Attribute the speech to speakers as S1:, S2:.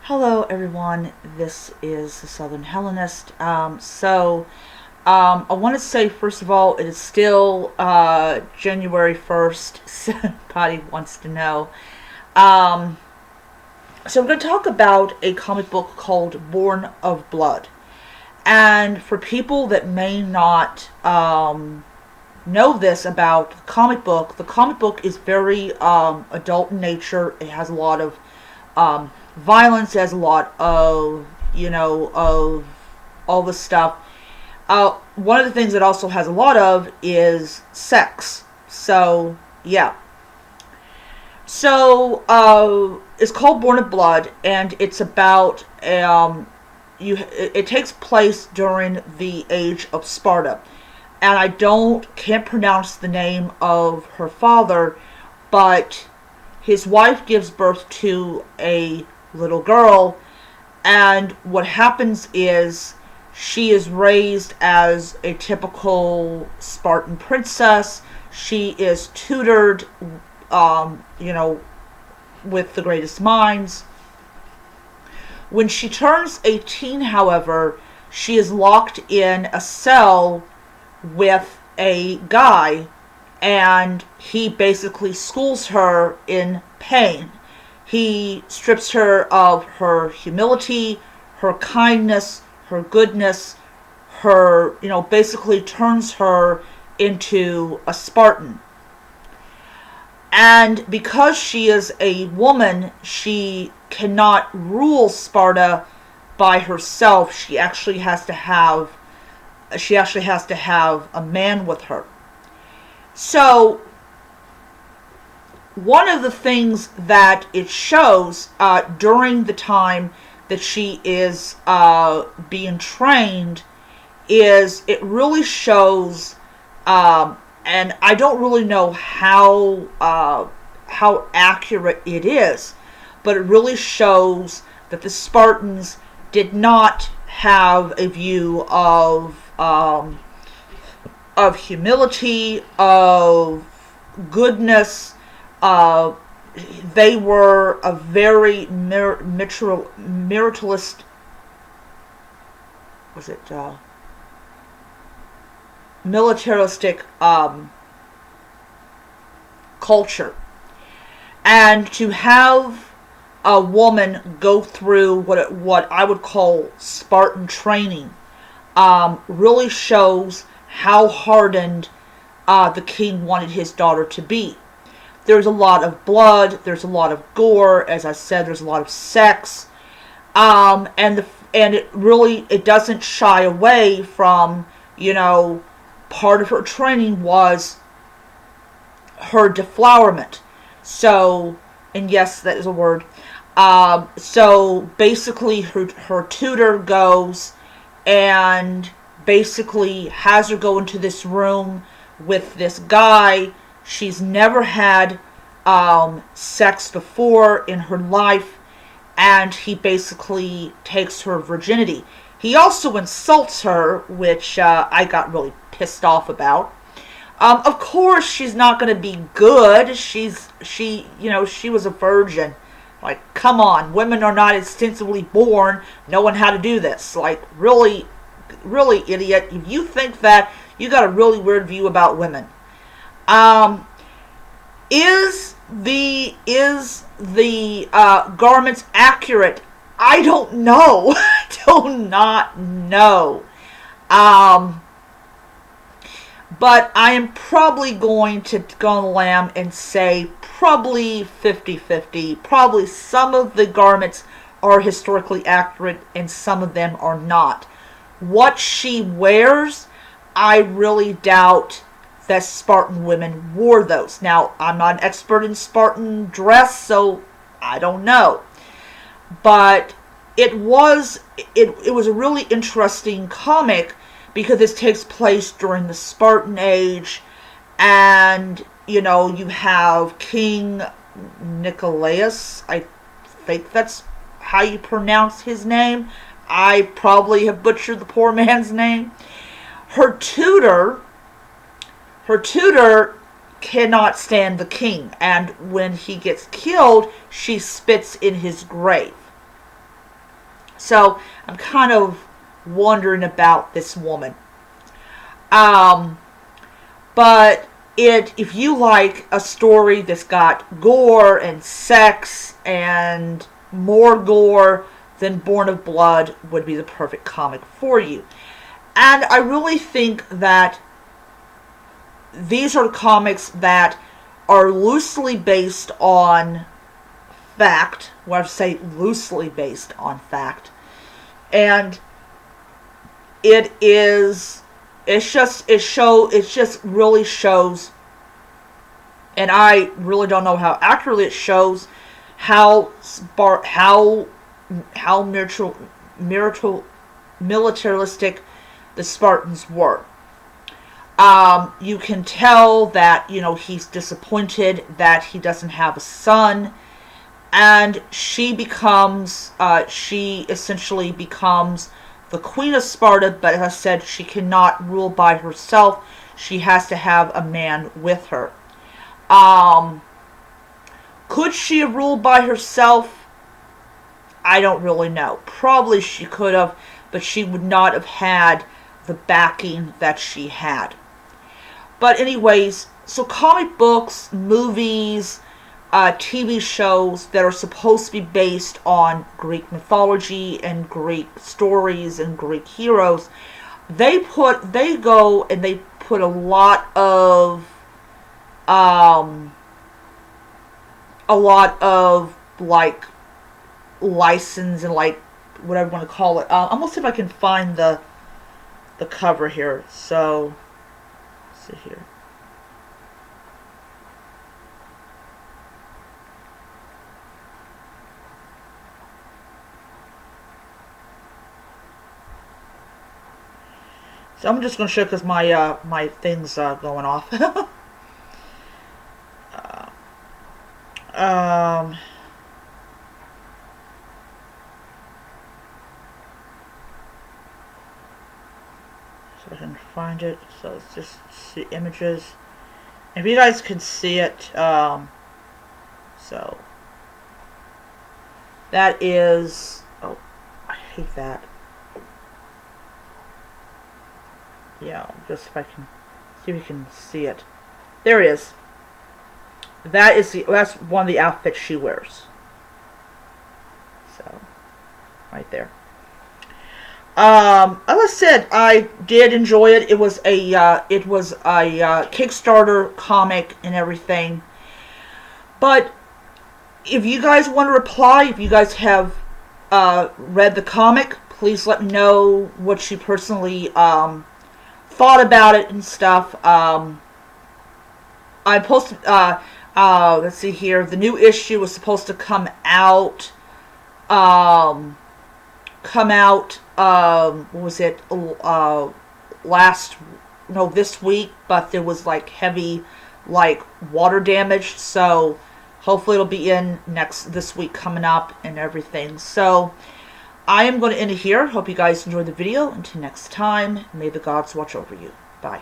S1: Hello, everyone. This is the Southern Hellenist. I want to say, first of all, it is still January 1st. Somebody wants to know. Um, so, we're going to talk about a comic book called Born of Blood. And for people that may not know this about the comic book is very adult in nature. It has a lot of violence, it has a lot of, of all this stuff. One of the things it also has a lot of is sex. So, yeah. It's called Born of Blood, and it's about it takes place during the age of Sparta, and can't pronounce the name of her father, but his wife gives birth to a little girl, and what happens is she is raised as a typical Spartan princess. She is tutored, um, you know, with the greatest minds. When she turns 18, however, she is locked in a cell with a guy, and he basically schools her in pain. He strips her of her humility, her kindness, her goodness, basically turns her into a Spartan. And because she is a woman, she cannot rule Sparta by herself. She actually has to have a man with her. So one of the things that it shows during the time that she is being trained is it really shows, and I don't really know how accurate it is, but it really shows that the Spartans did not have a view of humility, of goodness. Uh, they were a very maritalist. Was it militaristic culture, and to have a woman go through what I would call Spartan training really shows how hardened the king wanted his daughter to be. There's a lot of blood, there's a lot of gore, as I said, there's a lot of sex, and it doesn't shy away from, part of her training was her deflowerment. So, and yes, that is a word. So basically, her tutor goes and basically has her go into this room with this guy. She's never had sex before in her life, and he basically takes her virginity. He also insults her, which I got really pissed off about. Of course, she's not going to be good. She was a virgin. Like, come on, women are not instinctively born knowing how to do this. Like, really, really, idiot. If you think that, you got a really weird view about women. Um, is the garments accurate? I don't know. I do not know. Um, but I am probably going to go on the lamb and say probably 50-50. Probably some of the garments are historically accurate and some of them are not. What she wears, I really doubt that Spartan women wore those. Now, I'm not an expert in Spartan dress, so I don't know. But it was a really interesting comic because this takes place during the Spartan age, and you have King Nicolaus. I think that's how you pronounce his name. I probably have butchered the poor man's name. Her tutor her tutor cannot stand the king, and when he gets killed, she spits in his grave. So I'm kind of wondering about this woman. Um, but if you like a story that's got gore and sex and more gore, then Born of Blood would be the perfect comic for you. And I really think that these are comics that are loosely based on fact. Well, I say loosely based on fact. And it just really shows, and I really don't know how accurately it shows how militaristic the Spartans were. You can tell that, he's disappointed that he doesn't have a son, and she essentially becomes the Queen of Sparta, but as I said, she cannot rule by herself. She has to have a man with her. Could she have ruled by herself? I don't really know. Probably she could have, but she would not have had the backing that she had. But anyways, so comic books, movies, TV shows that are supposed to be based on Greek mythology and Greek stories and Greek heroes, they go and they put a lot of like license and like whatever you want to call it. I'm gonna see if I can find the cover here. So let's see here. So I'm just going to show because my thing's going off. So I can find it. So let's just see images. If you guys can see it, so that is. Oh, I hate that. Yeah, just if I can see if you can see it. There it is. That's one of the outfits she wears. So, right there. As I said, I did enjoy it. It was a Kickstarter comic and everything. But if you guys want to reply, if you guys have read the comic, please let me know what you personally thought about it and stuff. I posted. Let's see here. The new issue was supposed to come out. What was it? This week, but there was like heavy, like water damage. So hopefully it'll be in this week coming up and everything. So I am going to end it here. Hope you guys enjoyed the video. Until next time, may the gods watch over you. Bye.